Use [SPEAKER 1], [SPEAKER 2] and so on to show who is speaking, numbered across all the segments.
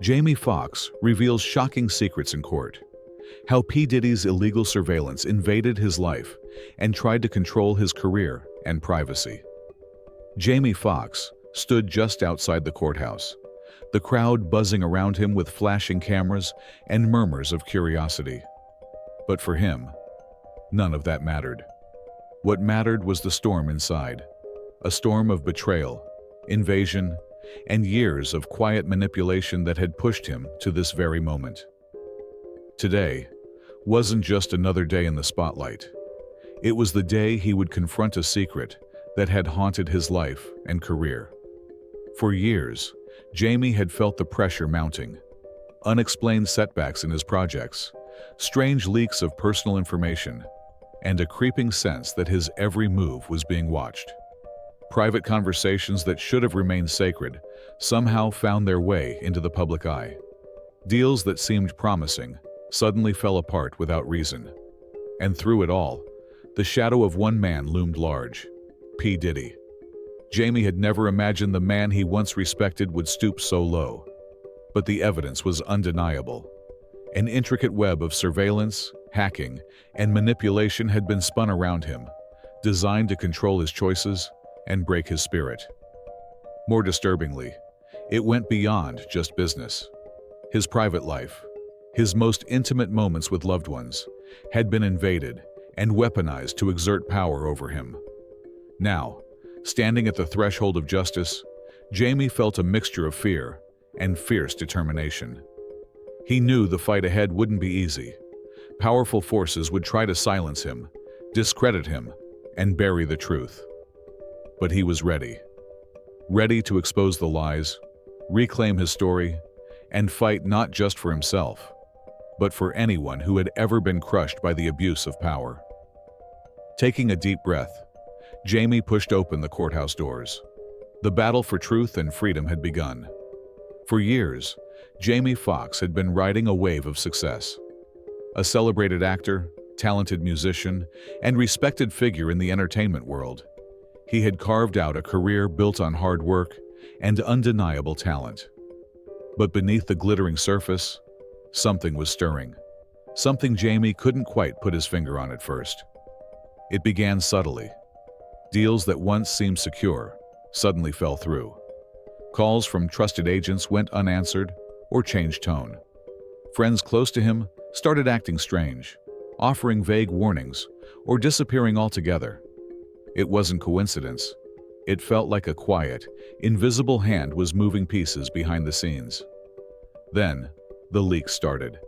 [SPEAKER 1] Jamie Foxx reveals shocking secrets in court. How P. Diddy's illegal surveillance invaded his life and tried to control his career and privacy. Jamie Foxx stood just outside the courthouse, the crowd buzzing around him with flashing cameras and murmurs of curiosity. But for him, none of that mattered. What mattered was the storm inside, a storm of betrayal, invasion, and years of quiet manipulation that had pushed him to this very moment. Today wasn't just another day in the spotlight. It was the day he would confront a secret that had haunted his life and career. For years, Jamie had felt the pressure mounting. Unexplained setbacks in his projects, strange leaks of personal information, and a creeping sense that his every move was being watched. Private conversations that should have remained sacred somehow found their way into the public eye. Deals that seemed promising suddenly fell apart without reason. And through it all, the shadow of one man loomed large: P. Diddy. Jamie had never imagined the man he once respected would stoop so low. But the evidence was undeniable. An intricate web of surveillance, hacking, and manipulation had been spun around him, designed to control his choices and break his spirit. More disturbingly, it went beyond just business. His private life, his most intimate moments with loved ones, had been invaded and weaponized to exert power over him. Now, standing at the threshold of justice, Jamie felt a mixture of fear and fierce determination. He knew the fight ahead wouldn't be easy. Powerful forces would try to silence him, discredit him, and bury the truth. But he was ready. Ready to expose the lies, reclaim his story, and fight not just for himself, but for anyone who had ever been crushed by the abuse of power. Taking a deep breath, Jamie pushed open the courthouse doors. The battle for truth and freedom had begun. For years, Jamie Foxx had been riding a wave of success. A celebrated actor, talented musician, and respected figure in the entertainment world, he had carved out a career built on hard work and undeniable talent. But beneath the glittering surface, something was stirring. Something Jamie couldn't quite put his finger on at first. It began subtly. Deals that once seemed secure suddenly fell through. Calls from trusted agents went unanswered or changed tone. Friends close to him started acting strange, offering vague warnings or disappearing altogether. It wasn't coincidence. It felt like a quiet, invisible hand was moving pieces behind the scenes. Then, the leaks started.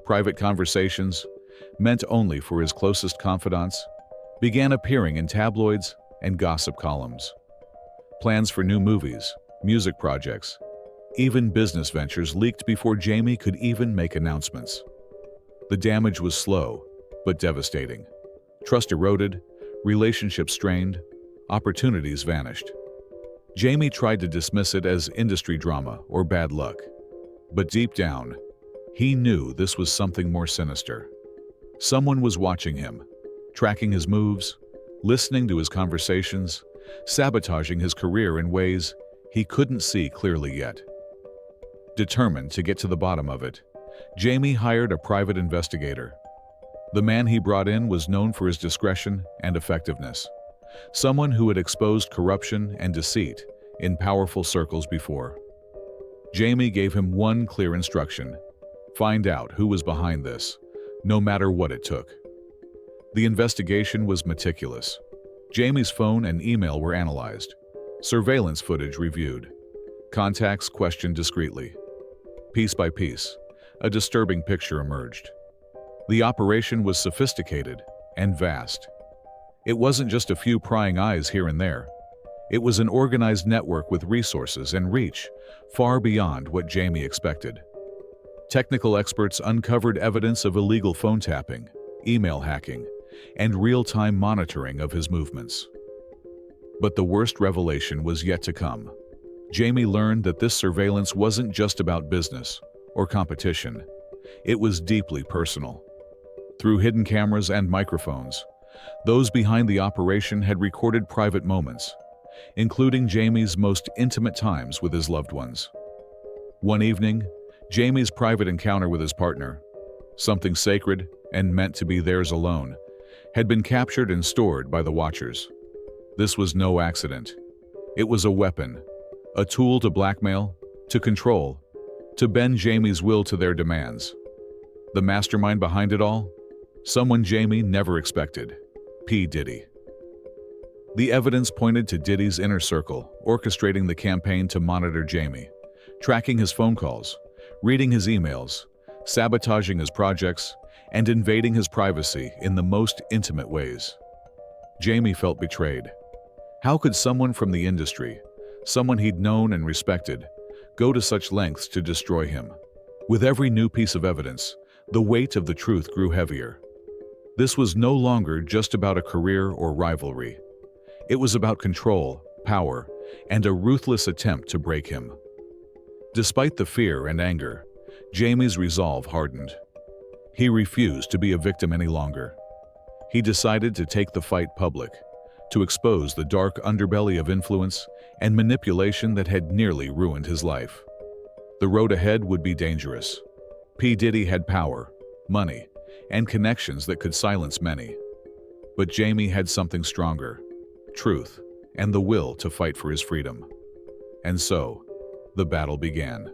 [SPEAKER 1] Private conversations, meant only for his closest confidants, began appearing in tabloids and gossip columns. Plans for new movies, music projects, even business ventures leaked before Jamie could even make announcements. The damage was slow, but devastating. Trust eroded, relationships strained, opportunities vanished. Jamie tried to dismiss it as industry drama or bad luck. But deep down, he knew this was something more sinister. Someone was watching him, tracking his moves, listening to his conversations, sabotaging his career in ways he couldn't see clearly yet. Determined to get to the bottom of it, Jamie hired a private investigator. The man he brought in was known for his discretion and effectiveness, someone who had exposed corruption and deceit in powerful circles before. Jamie gave him one clear instruction: find out who was behind this, no matter what it took. The investigation was meticulous. Jamie's phone and email were analyzed, surveillance footage reviewed, contacts questioned discreetly. Piece by piece, a disturbing picture emerged. The operation was sophisticated and vast. It wasn't just a few prying eyes here and there. It was an organized network with resources and reach far beyond what Jamie expected. Technical experts uncovered evidence of illegal phone tapping, email hacking, and real-time monitoring of his movements. But the worst revelation was yet to come. Jamie learned that this surveillance wasn't just about business or competition. It was deeply personal. Through hidden cameras and microphones, those behind the operation had recorded private moments, including Jamie's most intimate times with his loved ones. One evening, Jamie's private encounter with his partner, something sacred and meant to be theirs alone, had been captured and stored by the Watchers. This was no accident. It was a weapon, a tool to blackmail, to control, to bend Jamie's will to their demands. The mastermind behind it all? Someone Jamie never expected: P. Diddy. The evidence pointed to Diddy's inner circle, orchestrating the campaign to monitor Jamie, tracking his phone calls, reading his emails, sabotaging his projects, and invading his privacy in the most intimate ways. Jamie felt betrayed. How could someone from the industry, someone he'd known and respected, go to such lengths to destroy him? With every new piece of evidence, the weight of the truth grew heavier. This was no longer just about a career or rivalry. It was about control, power, and a ruthless attempt to break him. Despite the fear and anger, Jamie's resolve hardened. He refused to be a victim any longer. He decided to take the fight public, to expose the dark underbelly of influence and manipulation that had nearly ruined his life. The road ahead would be dangerous. P. Diddy had power, money, and connections that could silence many. But Jamie had something stronger: truth, and the will to fight for his freedom. And so, the battle began.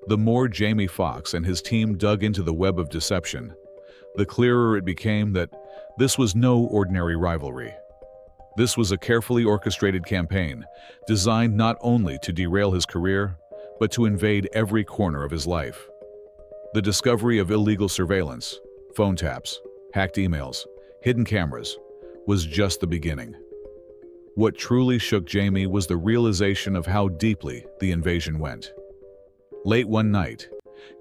[SPEAKER 1] The more Jamie Foxx and his team dug into the web of deception, the clearer it became that this was no ordinary rivalry. This was a carefully orchestrated campaign designed not only to derail his career, but to invade every corner of his life. The discovery of illegal surveillance, phone taps, hacked emails, hidden cameras, was just the beginning. What truly shook Jamie was the realization of how deeply the invasion went. Late one night,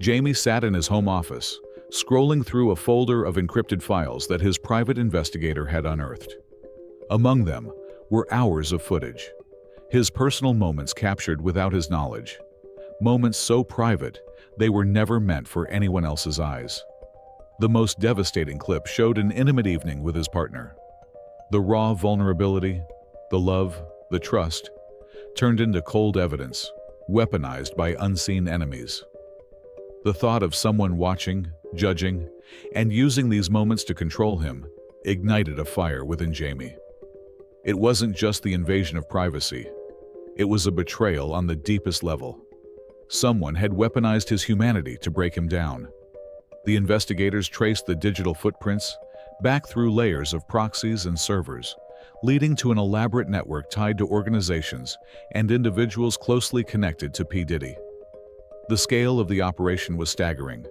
[SPEAKER 1] Jamie sat in his home office, scrolling through a folder of encrypted files that his private investigator had unearthed. Among them were hours of footage, his personal moments captured without his knowledge, moments so private they were never meant for anyone else's eyes. The most devastating clip showed an intimate evening with his partner. The raw vulnerability, the love, the trust, turned into cold evidence, weaponized by unseen enemies. The thought of someone watching, judging, and using these moments to control him ignited a fire within Jamie. It wasn't just the invasion of privacy. It was a betrayal on the deepest level. Someone had weaponized his humanity to break him down. The investigators traced the digital footprints back through layers of proxies and servers, leading to an elaborate network tied to organizations and individuals closely connected to P. Diddy. The scale of the operation was staggering.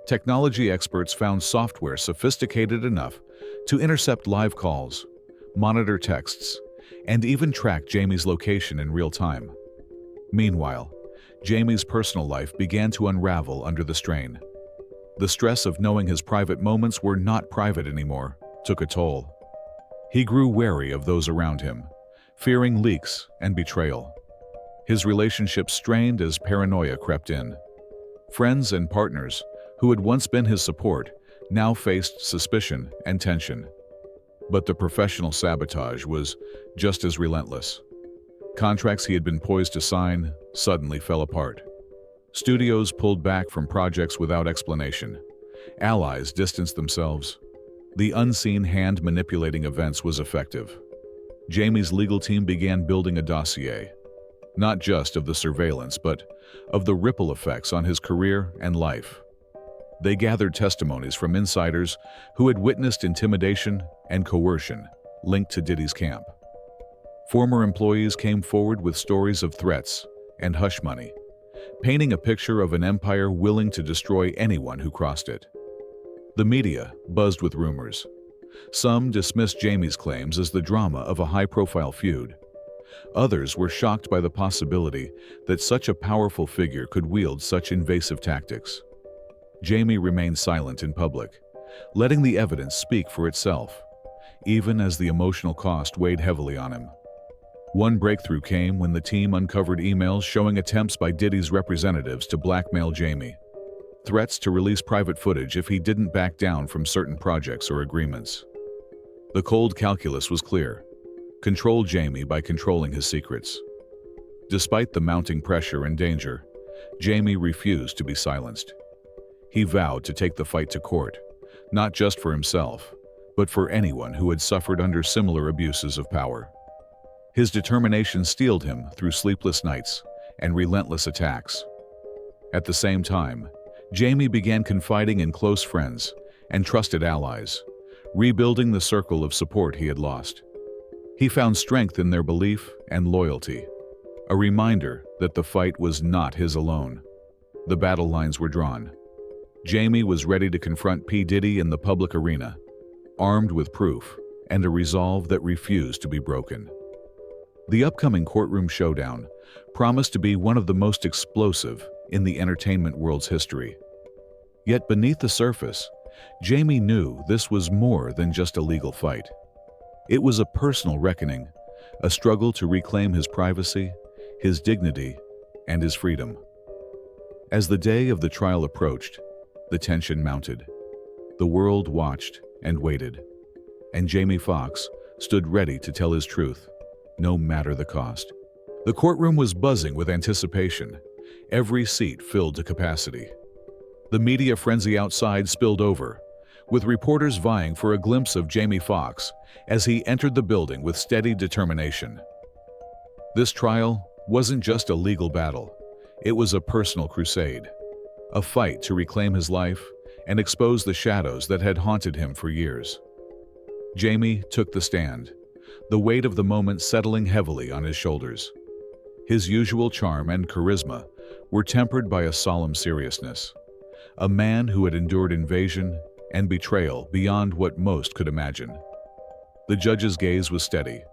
[SPEAKER 1] Technology experts found software sophisticated enough to intercept live calls, monitor texts, and even track Jamie's location in real time. Meanwhile, Jamie's personal life began to unravel under the strain. The stress of knowing his private moments were not private anymore took a toll. He grew wary of those around him, fearing leaks and betrayal. His relationships strained as paranoia crept in. Friends and partners, who had once been his support, now faced suspicion and tension. But the professional sabotage was just as relentless. Contracts he had been poised to sign suddenly fell apart. Studios pulled back from projects without explanation. Allies distanced themselves. The unseen hand manipulating events was effective. Jamie's legal team began building a dossier, not just of the surveillance, but of the ripple effects on his career and life. They gathered testimonies from insiders who had witnessed intimidation and coercion linked to Diddy's camp. Former employees came forward with stories of threats and hush money, painting a picture of an empire willing to destroy anyone who crossed it. The media buzzed with rumors. Some dismissed Jamie's claims as the drama of a high-profile feud. Others were shocked by the possibility that such a powerful figure could wield such invasive tactics. Jamie remained silent in public, letting the evidence speak for itself, even as the emotional cost weighed heavily on him. One breakthrough came when the team uncovered emails showing attempts by Diddy's representatives to blackmail Jamie. Threats to release private footage if he didn't back down from certain projects or agreements. The cold calculus was clear: control Jamie by controlling his secrets. Despite the mounting pressure and danger, Jamie refused to be silenced. He vowed to take the fight to court, not just for himself, but for anyone who had suffered under similar abuses of power. His determination steeled him through sleepless nights and relentless attacks. At the same time, Jamie began confiding in close friends and trusted allies, rebuilding the circle of support he had lost. He found strength in their belief and loyalty, a reminder that the fight was not his alone. The battle lines were drawn. Jamie was ready to confront P. Diddy in the public arena, armed with proof and a resolve that refused to be broken. The upcoming courtroom showdown promised to be one of the most explosive in the entertainment world's history. Yet beneath the surface, Jamie knew this was more than just a legal fight. It was a personal reckoning, a struggle to reclaim his privacy, his dignity, and his freedom. As the day of the trial approached, the tension mounted. The world watched and waited, and Jamie Foxx stood ready to tell his truth, no matter the cost. The courtroom was buzzing with anticipation, every seat filled to capacity. The media frenzy outside spilled over, with reporters vying for a glimpse of Jamie Foxx as he entered the building with steady determination. This trial wasn't just a legal battle, it was a personal crusade, a fight to reclaim his life and expose the shadows that had haunted him for years. Jamie took the stand, the weight of the moment settling heavily on his shoulders. His usual charm and charisma were tempered by a solemn seriousness, a man who had endured invasion and betrayal beyond what most could imagine. The judge's gaze was steady,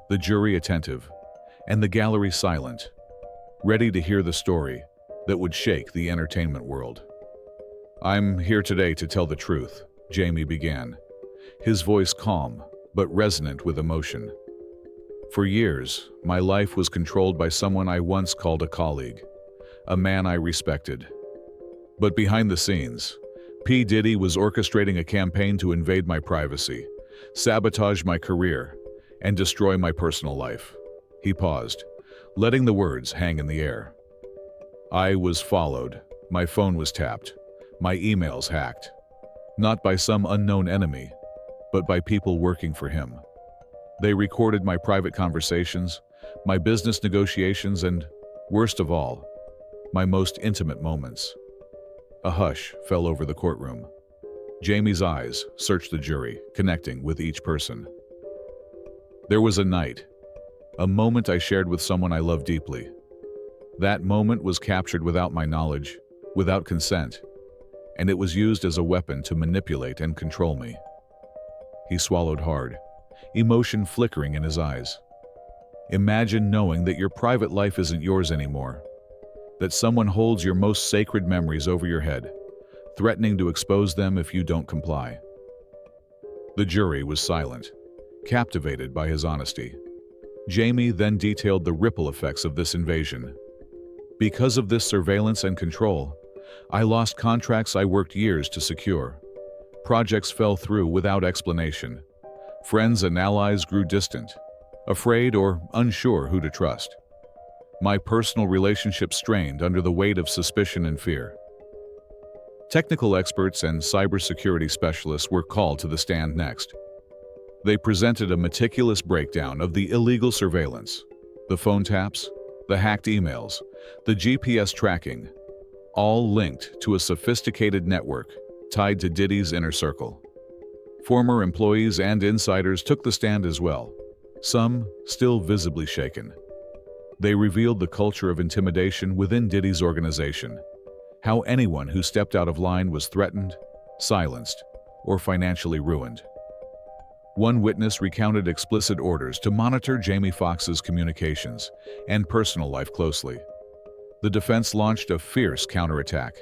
[SPEAKER 1] the jury attentive, and the gallery silent, ready to hear the story that would shake the entertainment world. "I'm here today to tell the truth," Jamie began, his voice calm but resonant with emotion. "For years, my life was controlled by someone I once called a colleague, a man I respected. But behind the scenes, P. Diddy was orchestrating a campaign to invade my privacy, sabotage my career, and destroy my personal life." He paused, letting the words hang in the air. "I was followed, my phone was tapped, my emails hacked. Not by some unknown enemy, but by people working for him. They recorded my private conversations, my business negotiations, and, worst of all, my most intimate moments." A hush fell over the courtroom. Jamie's eyes searched the jury, connecting with each person. "There was a night, a moment I shared with someone I loved deeply. That moment was captured without my knowledge, without consent, and it was used as a weapon to manipulate and control me." He swallowed hard, emotion flickering in his eyes. "Imagine knowing that your private life isn't yours anymore, that someone holds your most sacred memories over your head, threatening to expose them if you don't comply." The jury was silent, captivated by his honesty. Jamie then detailed the ripple effects of this invasion. "Because of this surveillance and control, I lost contracts I worked years to secure. Projects fell through without explanation. Friends and allies grew distant, afraid or unsure who to trust. My personal relationships strained under the weight of suspicion and fear." Technical experts and cybersecurity specialists were called to the stand next. They presented a meticulous breakdown of the illegal surveillance, the phone taps, the hacked emails, the GPS tracking, all linked to a sophisticated network tied to Diddy's inner circle. Former employees and insiders took the stand as well, some still visibly shaken. They revealed the culture of intimidation within Diddy's organization, how anyone who stepped out of line was threatened, silenced, or financially ruined. One witness recounted explicit orders to monitor Jamie Foxx's communications and personal life closely. The defense launched a fierce counterattack.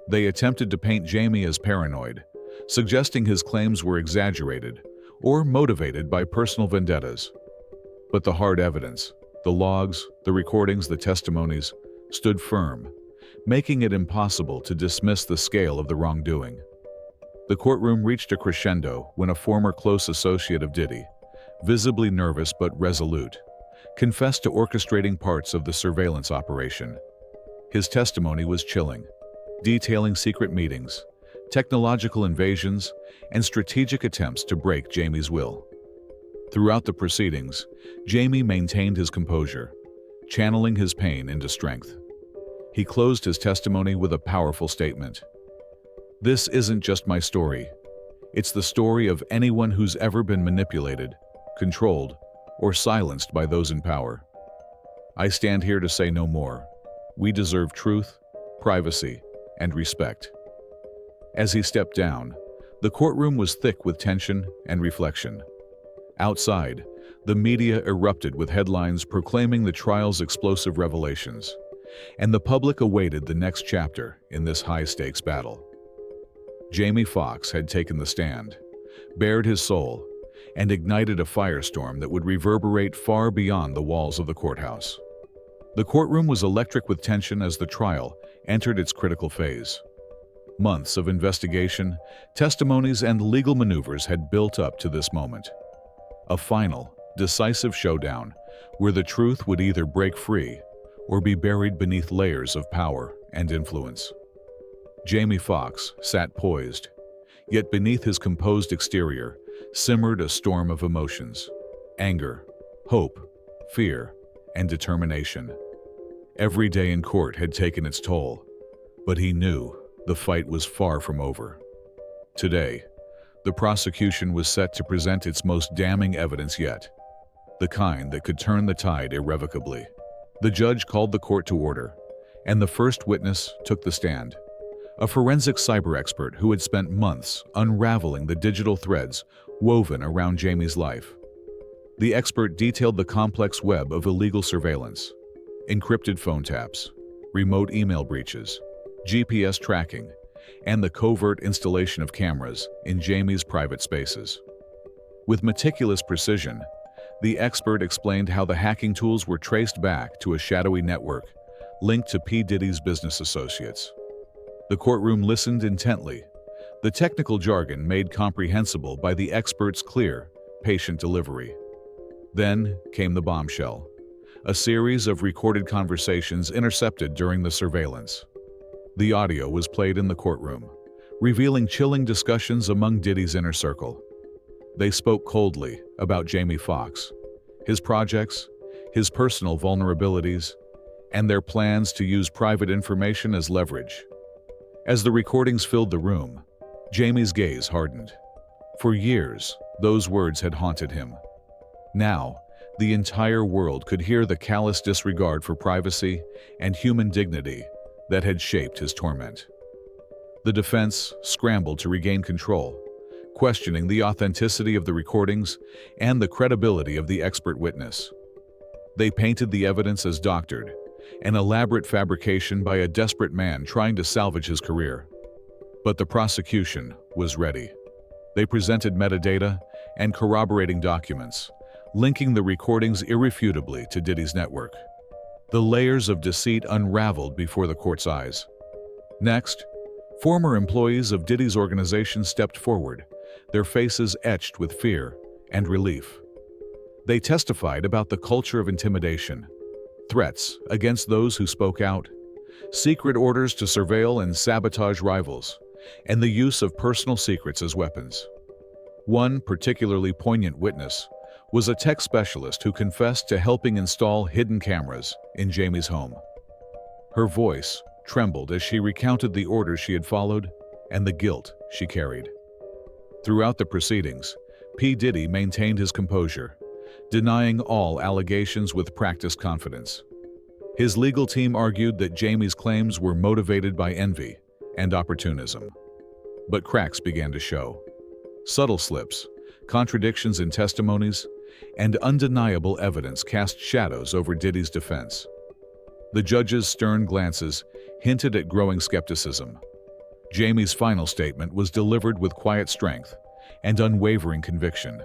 [SPEAKER 1] They attempted to paint Jamie as paranoid, suggesting his claims were exaggerated or motivated by personal vendettas. But the hard evidence, the logs, the recordings, the testimonies, stood firm, making it impossible to dismiss the scale of the wrongdoing. The courtroom reached a crescendo when a former close associate of Diddy, visibly nervous but resolute, confessed to orchestrating parts of the surveillance operation. His testimony was chilling, detailing secret meetings, technological invasions, and strategic attempts to break Jamie's will. Throughout the proceedings, Jamie maintained his composure, channeling his pain into strength. He closed his testimony with a powerful statement. "This isn't just my story. It's the story of anyone who's ever been manipulated, controlled, or silenced by those in power. I stand here to say no more. We deserve truth, privacy, and respect." As he stepped down, the courtroom was thick with tension and reflection. Outside, the media erupted with headlines proclaiming the trial's explosive revelations, and the public awaited the next chapter in this high-stakes battle. Jamie Foxx had taken the stand, bared his soul, and ignited a firestorm that would reverberate far beyond the walls of the courthouse. The courtroom was electric with tension as the trial entered its critical phase. Months of investigation, testimonies, and legal maneuvers had built up to this moment. A final, decisive showdown where the truth would either break free or be buried beneath layers of power and influence. Jamie Foxx sat poised, yet beneath his composed exterior simmered a storm of emotions: anger, hope, fear, and determination. Every day in court had taken its toll, but he knew the fight was far from over. Today, the prosecution was set to present its most damning evidence yet, the kind that could turn the tide irrevocably. The judge called the court to order, and the first witness took the stand, a forensic cyber expert who had spent months unraveling the digital threads woven around Jamie's life. The expert detailed the complex web of illegal surveillance, encrypted phone taps, remote email breaches, GPS tracking, and the covert installation of cameras in Jamie's private spaces. With meticulous precision, the expert explained how the hacking tools were traced back to a shadowy network linked to P. Diddy's business associates. The courtroom listened intently, the technical jargon made comprehensible by the expert's clear, patient delivery. Then came the bombshell, a series of recorded conversations intercepted during the surveillance. The audio was played in the courtroom, revealing chilling discussions among Diddy's inner circle. They spoke coldly about Jamie Foxx, his projects, his personal vulnerabilities, and their plans to use private information as leverage. As the recordings filled the room, Jamie's gaze hardened. For years, those words had haunted him. Now, the entire world could hear the callous disregard for privacy and human dignity that had shaped his torment. The defense scrambled to regain control, questioning the authenticity of the recordings and the credibility of the expert witness. They painted the evidence as doctored, an elaborate fabrication by a desperate man trying to salvage his career. But the prosecution was ready. They presented metadata and corroborating documents, linking the recordings irrefutably to Diddy's network. The layers of deceit unraveled before the court's eyes. Next, former employees of Diddy's organization stepped forward, their faces etched with fear and relief. They testified about the culture of intimidation, threats against those who spoke out, secret orders to surveil and sabotage rivals, and the use of personal secrets as weapons. One particularly poignant witness was a tech specialist who confessed to helping install hidden cameras in Jamie's home. Her voice trembled as she recounted the orders she had followed and the guilt she carried. Throughout the proceedings, P. Diddy maintained his composure, denying all allegations with practiced confidence. His legal team argued that Jamie's claims were motivated by envy and opportunism. But cracks began to show. Subtle slips, contradictions in testimonies, and undeniable evidence cast shadows over Diddy's defense. The judge's stern glances hinted at growing skepticism. Jamie's final statement was delivered with quiet strength and unwavering conviction.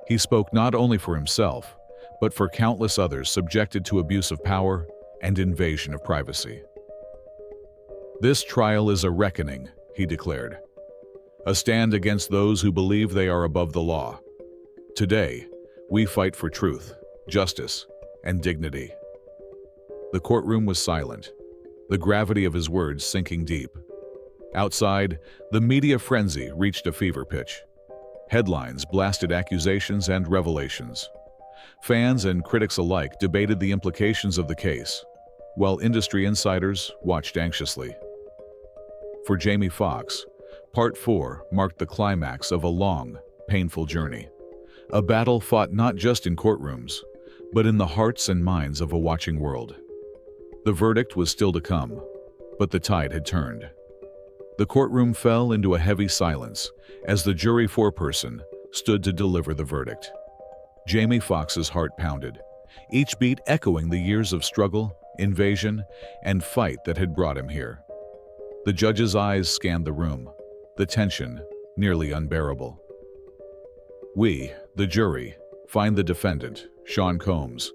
[SPEAKER 1] He spoke not only for himself, but for countless others subjected to abuse of power and invasion of privacy. "This trial is a reckoning," he declared. "A stand against those who believe they are above the law. Today, we fight for truth, justice, and dignity." The courtroom was silent, the gravity of his words sinking deep. Outside, the media frenzy reached a fever pitch. Headlines blasted accusations and revelations. Fans and critics alike debated the implications of the case, while industry insiders watched anxiously. For Jamie Foxx, Part 4 marked the climax of a long, painful journey. A battle fought not just in courtrooms, but in the hearts and minds of a watching world. The verdict was still to come, but the tide had turned. The courtroom fell into a heavy silence as the jury foreperson stood to deliver the verdict. Jamie Foxx's heart pounded, each beat echoing the years of struggle, invasion, and fight that had brought him here. The judge's eyes scanned the room, the tension nearly unbearable. We, the jury, find the defendant, Sean Combs,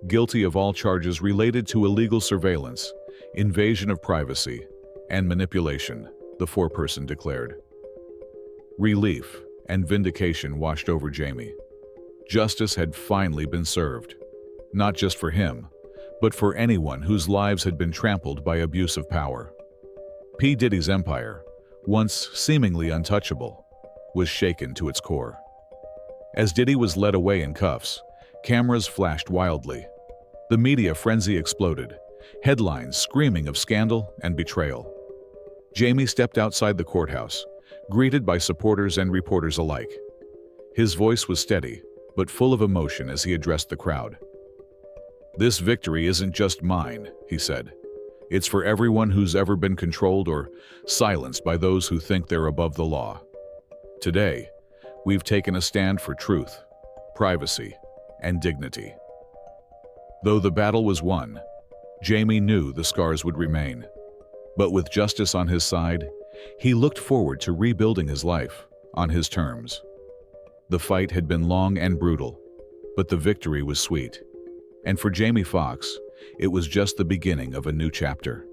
[SPEAKER 1] guilty of all charges related to illegal surveillance, invasion of privacy, and manipulation, the foreperson declared. Relief and vindication washed over Jamie. Justice had finally been served, not just for him, but for anyone whose lives had been trampled by abuse of power. P. Diddy's empire, once seemingly untouchable, was shaken to its core. As Diddy was led away in cuffs, cameras flashed wildly. The media frenzy exploded, headlines screaming of scandal and betrayal. Jamie stepped outside the courthouse, greeted by supporters and reporters alike. His voice was steady, but full of emotion as he addressed the crowd. "This victory isn't just mine," he said. "It's for everyone who's ever been controlled or silenced by those who think they're above the law. Today, we've taken a stand for truth, privacy, and dignity." Though the battle was won, Jamie knew the scars would remain. But with justice on his side, he looked forward to rebuilding his life on his terms. The fight had been long and brutal, but the victory was sweet. And for Jamie Foxx, it was just the beginning of a new chapter.